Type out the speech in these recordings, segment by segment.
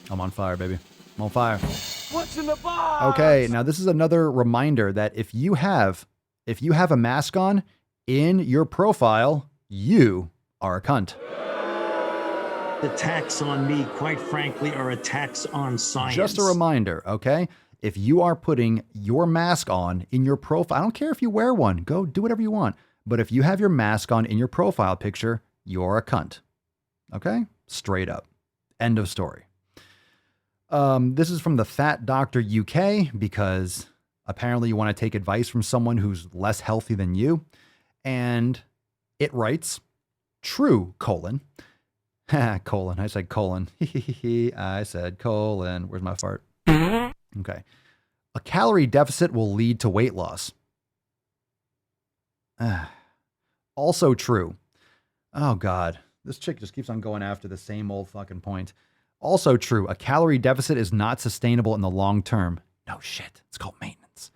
I'm on fire, baby. I'm on fire. What's in the box? Okay, now this is another reminder that if you have a mask on in your profile, you are a cunt. Attacks on me, quite frankly, are attacks on science. Just a reminder, okay? If you are putting your mask on in your profile, I don't care if you wear one, go do whatever you want. But if you have your mask on in your profile picture, you're a cunt. Okay? Straight up. End of story. This is from the Fat Doctor UK because apparently you want to take advice from someone who's less healthy than you. And it writes, true, colon. Colon. I said colon. I said colon. Where's my fart? Okay. A calorie deficit will lead to weight loss. Also true. Oh, God. This chick just keeps on going after the same old fucking point. Also true. A calorie deficit is not sustainable in the long term. No shit. It's called maintenance.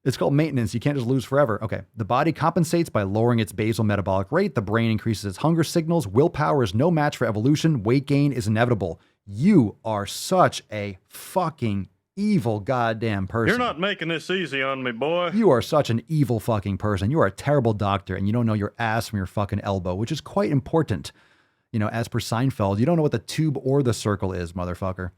It's called maintenance. You can't just lose forever. Okay. The body compensates by lowering its basal metabolic rate. The brain increases its hunger signals. Willpower is no match for evolution. Weight gain is inevitable. You are such a fucking evil goddamn person. You're not making this easy on me, boy. You are such an evil fucking person. You are a terrible doctor and you don't know your ass from your fucking elbow, which is quite important. You know, as per Seinfeld, you don't know what the tube or the circle is, motherfucker.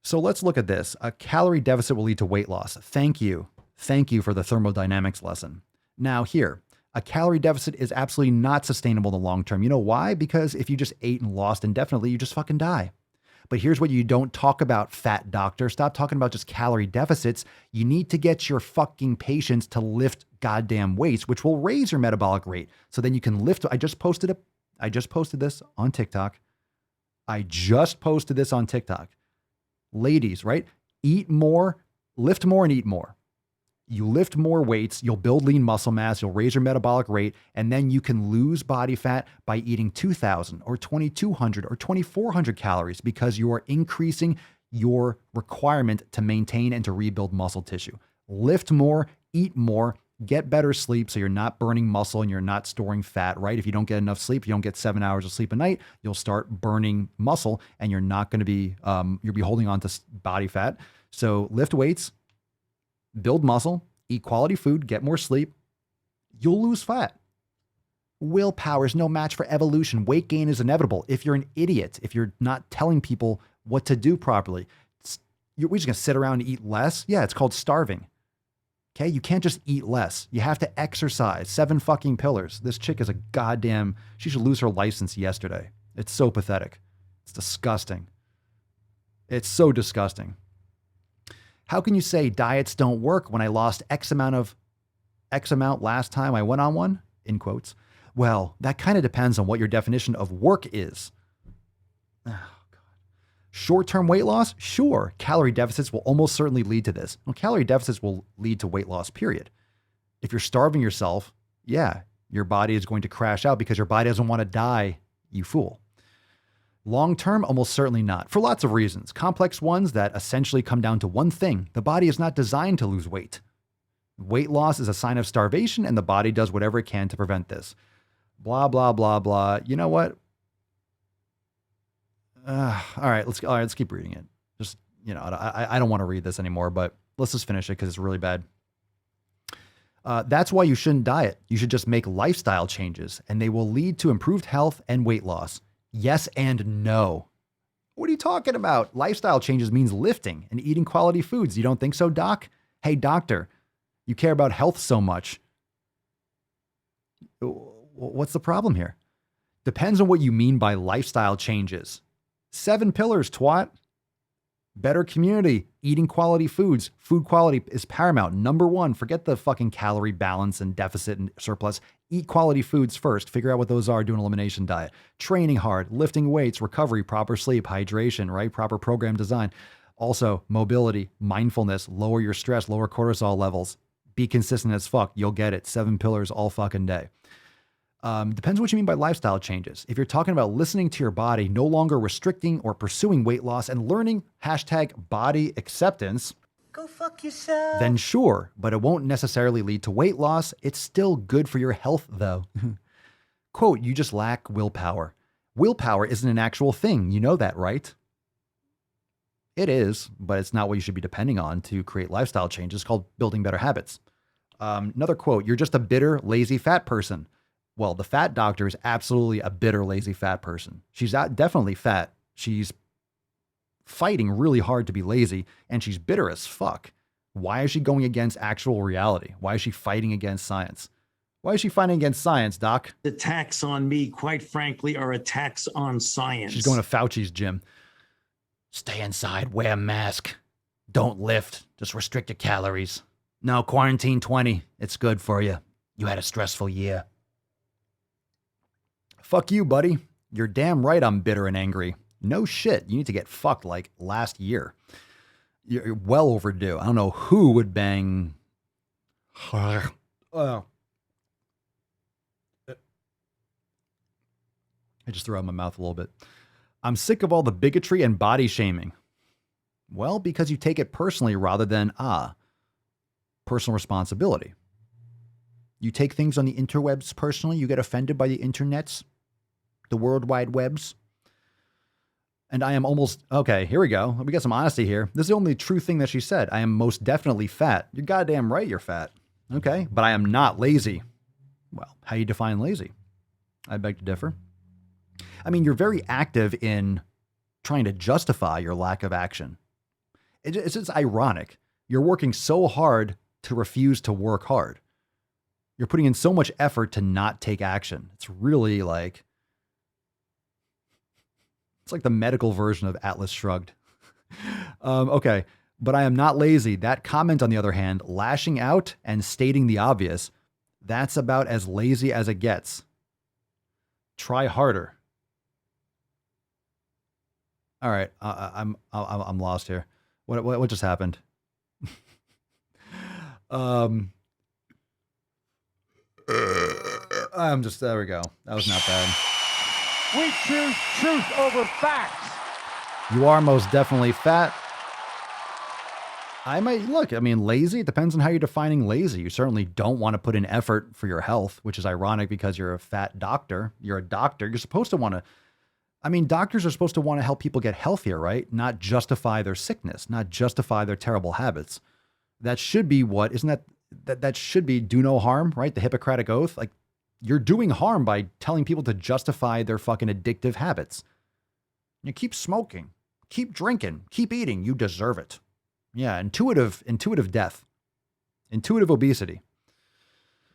So let's look at this. A calorie deficit will lead to weight loss. Thank you. Thank you for the thermodynamics lesson. Now here, a calorie deficit is absolutely not sustainable in the long term. You know why? Because if you just ate and lost indefinitely, you just fucking die. But here's what you don't talk about, fat doctor. Stop talking about just calorie deficits. You need to get your fucking patients to lift goddamn weights, which will raise your metabolic rate. So then you can lift. I just posted this on TikTok. Ladies, right? Eat more, lift more, and eat more. You lift more weights, you'll build lean muscle mass, you'll raise your metabolic rate, and then you can lose body fat by eating 2,000 or 2,200 or 2,400 calories because you are increasing your requirement to maintain and to rebuild muscle tissue. Lift more, eat more, get better sleep so you're not burning muscle and you're not storing fat, right? If you don't get enough sleep, you don't get 7 hours of sleep a night, you'll start burning muscle and you're not going to be, you'll be holding on to body fat. So lift weights, build muscle, eat quality food, get more sleep, you'll lose fat. Willpower is no match for evolution. Weight gain is inevitable. If you're an idiot, if you're not telling people what to do properly, we're just going to sit around and eat less. Yeah, it's called starving. Okay, you can't just eat less. You have to exercise. 7 fucking pillars. This chick is a goddamn, she should lose her license yesterday. It's so pathetic. It's disgusting. It's so disgusting. How can you say diets don't work when I lost X amount last time I went on one? In quotes. Well, that kind of depends on what your definition of work is. Oh, God. Short-term weight loss? Sure. Calorie deficits will almost certainly lead to this. Well, calorie deficits will lead to weight loss, period. If you're starving yourself, yeah, your body is going to crash out because your body doesn't want to die, you fool. Long-term, almost certainly not, for lots of reasons. Complex ones that essentially come down to one thing. The body is not designed to lose weight. Weight loss is a sign of starvation, and the body does whatever it can to prevent this. Blah, blah, blah, blah. You know what? All right, let's keep reading it. Just, I don't want to read this anymore, but let's just finish it because it's really bad. That's why you shouldn't diet. You should just make lifestyle changes, and they will lead to improved health and weight loss. Yes and no. What are you talking about? Lifestyle changes means lifting and eating quality foods. You don't think so, doc? Hey, doctor, you care about health so much. What's the problem here? Depends on what you mean by lifestyle changes. 7 pillars, twat. Better community, eating quality foods. Food quality is paramount. Number 1, forget the fucking calorie balance and deficit and surplus. Eat quality foods first. Figure out what those are. Do an elimination diet. Training hard, lifting weights, recovery, proper sleep, hydration, right? Proper program design. Also, mobility, mindfulness, lower your stress, lower cortisol levels. Be consistent as fuck. You'll get it. 7 pillars all fucking day. Depends what you mean by lifestyle changes. If you're talking about listening to your body, no longer restricting or pursuing weight loss and learning #body acceptance, Go fuck yourself. then sure, but it won't necessarily lead to weight loss. It's still good for your health though. Quote, you just lack willpower. Willpower isn't an actual thing. You know that, right? It is, but it's not what you should be depending on to create lifestyle changes. It's called building better habits. Another quote, you're just a bitter, lazy, fat person. Well, the fat doctor is absolutely a bitter, lazy, fat person. She's definitely fat. She's fighting really hard to be lazy, and she's bitter as fuck. Why is she going against actual reality? Why is she fighting against science? Why is she fighting against science, Doc? Attacks on me, quite frankly, are attacks on science. She's going to Fauci's gym. Stay inside, wear a mask. Don't lift, just restrict your calories. No, quarantine 20. It's good for you. You had a stressful year. Fuck you, buddy. You're damn right I'm bitter and angry. No shit. You need to get fucked like last year. You're well overdue. I don't know who would bang. I just threw out my mouth a little bit. I'm sick of all the bigotry and body shaming. Well, because you take it personally rather than, personal responsibility. You take things on the interwebs personally. You get offended by the internets, the World Wide Webs. And I am almost, okay, here we go. We got some honesty here. This is the only true thing that she said. I am most definitely fat. You're goddamn right you're fat. Okay, but I am not lazy. Well, how you define lazy? I beg to differ. I mean, you're very active in trying to justify your lack of action. It's just ironic. You're working so hard to refuse to work hard. You're putting in so much effort to not take action. It's really like, it's like the medical version of Atlas Shrugged. Okay, but I am not lazy. That comment, on the other hand, lashing out and stating the obvious, that's about as lazy as it gets. Try harder. All right, I'm lost here. What just happened? I'm just, there we go. That was not bad. We choose truth over facts. You are most definitely fat. I mean, lazy, it depends on how you're defining lazy. You certainly don't want to put in effort for your health, which is ironic because you're a fat doctor. You're a doctor. You're supposed to want to, I mean, doctors are supposed to want to help people get healthier, right? Not justify their sickness, not justify their terrible habits. That should be what, isn't that should be do no harm, right? The Hippocratic Oath. Like, you're doing harm by telling people to justify their fucking addictive habits. You keep smoking, keep drinking, keep eating. You deserve it. Yeah, intuitive death, intuitive obesity.